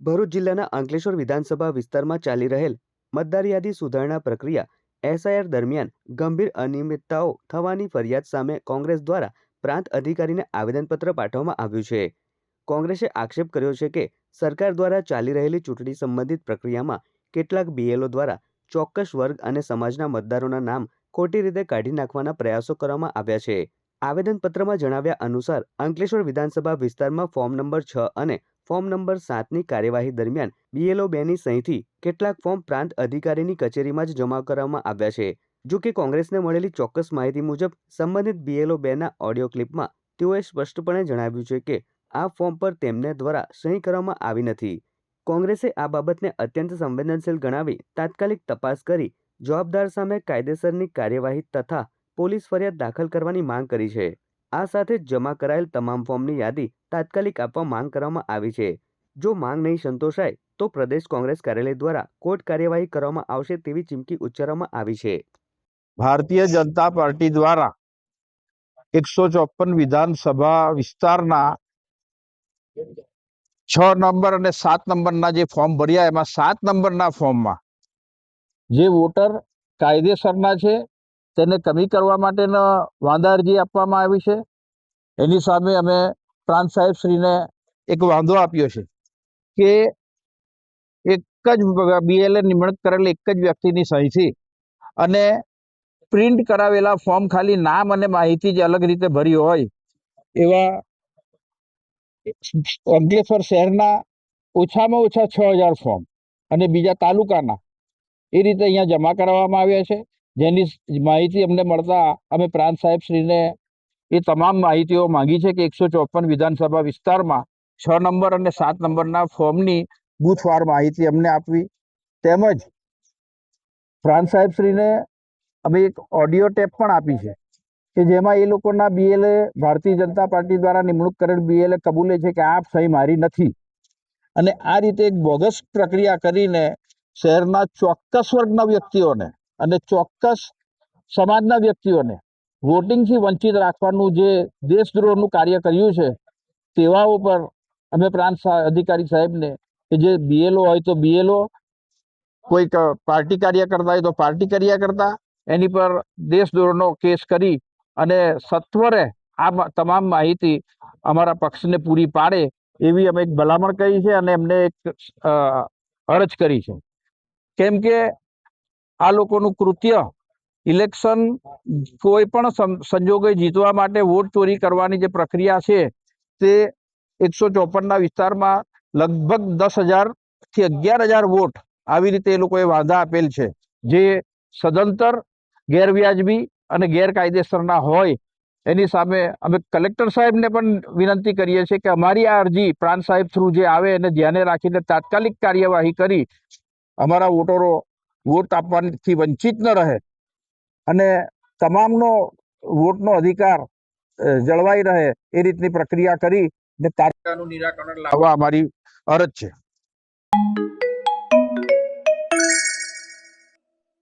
ભરૂચ જિલ્લાના અંકલેશ્વર વિધાનસભા વિસ્તારમાં ચાલી રહેલ મતદાર યાદી સુધારણા પ્રક્રિયા એસઆઈઆર દરમિયાન ગંભીર અનિયમિતતાઓ થવાની ફરિયાદ સામે કોંગ્રેસ દ્વારા પ્રાંત અધિકારીને આવેદનપત્ર પાઠવવામાં આવ્યું છે। કોંગ્રેસે આક્ષેપ કર્યો છે કે સરકાર દ્વારા ચાલી રહેલી ચૂંટણી સંબંધિત પ્રક્રિયામાં કેટલાક બીએલઓ દ્વારા ચોક્કસ વર્ગ અને સમાજના મતદારોના નામ ખોટી રીતે કાઢી નાખવાના પ્રયાસો કરવામાં આવ્યા છે। આવેદનપત્રમાં જણાવ્યા અનુસાર અંકલેશ્વર વિધાનસભા વિસ્તારમાં ફોર્મ નંબર 6 અને ફોર્મ નંબર 7ની કાર્યવાહી દરમિયાન બીએલઓ 2ની સહીથી કેટલાક ફોર્મ પ્રાંત અધિકારીની કચેરીમાં જ જમા કરવામાં આવ્યા છે। જો કે કોંગ્રેસને મળેલી ચોક્કસ માહિતી મુજબ સંબંધિત બીએલઓ 2ના ઓડિયો ક્લિપમાં તેઓએ સ્પષ્ટપણે જણાવ્યું છે કે આ ફોર્મ પર તેમને દ્વારા સહી કરવામાં આવી નથી। કોંગ્રેસે આ બાબતને અત્યંત સંવેદનશીલ ગણાવી તાત્કાલિક તપાસ કરી જવાબદાર સામે કાયદેસરની કાર્યવાહી તથા પોલીસ ફરિયાદ દાખલ કરવાની માંગ કરી છે। આ સાથે જ જમા કરાયેલ તમામ ફોર્મની યાદી તાત્કાલિક આપવા માંગ કરવામાં આવી છે। જો માંગ નહીં સંતોષાય તો પ્રદેશ કોંગ્રેસ કાર્યાલય દ્વારા કોર્ટ કાર્યવાહી કરવામાં આવશે તેવી ચીમકી ઉચ્ચારવામાં આવી છે। ભારતીય જનતા પાર્ટી દ્વારા 154 વિધાનસભા વિસ્તારના 6 નંબર અને 7 નંબરના જે ફોર્મ ભર્યા એમાં 7 નંબરના ફોર્મમાં જે વોટર કાયદેસરના છે તેને કમી કરવા માટેનો વાંધા અરજી આપવામાં આવી છે। એની સામે અમે પ્રાંત સાહેબ શ્રીને એક વાંધો આપ્યો છે કે એક જ બીએલએ નિમણૂક કરેલ એક જ વ્યક્તિની સહીથી અને પ્રિન્ટ કરાવેલા ફોર્મ ખાલી નામ અને માહિતી જ અલગ રીતે ભરી હોય એવા અંકલેશ્વર શહેરના ઓછામાં ઓછા 6000 ફોર્મ અને બીજા તાલુકાના એ રીતે અહીંયા જમા કરાવવામાં આવ્યા છે। જેની માહિતી અમને મળતા અમે પ્રાંત સાહેબ શ્રીને એ તમામ માહિતીઓ માંગી છે કે 154 વિધાનસભા વિસ્તારમાં 6 નંબર અને 7 નંબરના ફોર્મની બૂથવાર માહિતી અમને આપવી તેમજ પ્રાંત સાહેબ શ્રીને અમે એક ઓડિયો ટેપ પણ આપી છે કે જેમાં એ લોકોના બીએલએ ભારતીય જનતા પાર્ટી દ્વારા નિમણૂક કરેલ બીએલએ કબૂલે છે કે આ સહી મારી નથી અને આ રીતે એક બોગસ પ્રક્રિયા કરીને શહેરના ચોક્કસ વર્ગના વ્યક્તિઓને અને ચોક્કસ સમાજના વ્યક્તિઓને વોટિંગથી વંચિત રાખવાનું જે દેશદ્રોહનું કાર્ય કર્યું છે તેવા ઉપર અમે પ્રાંત અધિકારી સાહેબને કે જે બીએલઓ હોય તો બીએલઓ, કોઈક પાર્ટી કાર્ય કરતા હોય તો પાર્ટી કાર્ય કરતા એની પર દેશદ્રોહનો કેસ કરી અને સત્વરે આ તમામ માહિતી અમારા પક્ષને પૂરી પાડે એવી અમે એક ભલામણ કરી છે અને એમને એક અરજ કરી છે। કેમ કે આ લોકોનું કૃત્ય ઇલેક્શન કોઈ પણ સંજોગે જીતવા માટે વોટ ચોરી કરવાની જે પ્રક્રિયા છે તે 154ના વિસ્તારમાં લગભગ 10,000 થી 11,000 વોટ આવી રીતે એ લોકોએ વાંધા આપેલ છે જે સદંતર ગેરવ્યાજબી અને ગેરકાયદેસરના હોય। એની સામે અમે કલેક્ટર સાહેબને પણ વિનંતી કરીએ છીએ કે અમારી આ અરજી પ્રાંત સાહેબ થ્રુ જે આવે એને ધ્યાને રાખીને તાત્કાલિક કાર્યવાહી કરી અમારા વોટરો વોટ આપવાથી વંચિત ન રહે અને તમામનો વોટનો અધિકાર જળવાઈ રહે એ રીતની પ્રક્રિયા કરી ને તાત્કાલિક નિરાકરણ લાવવા અમારી અરજ છે।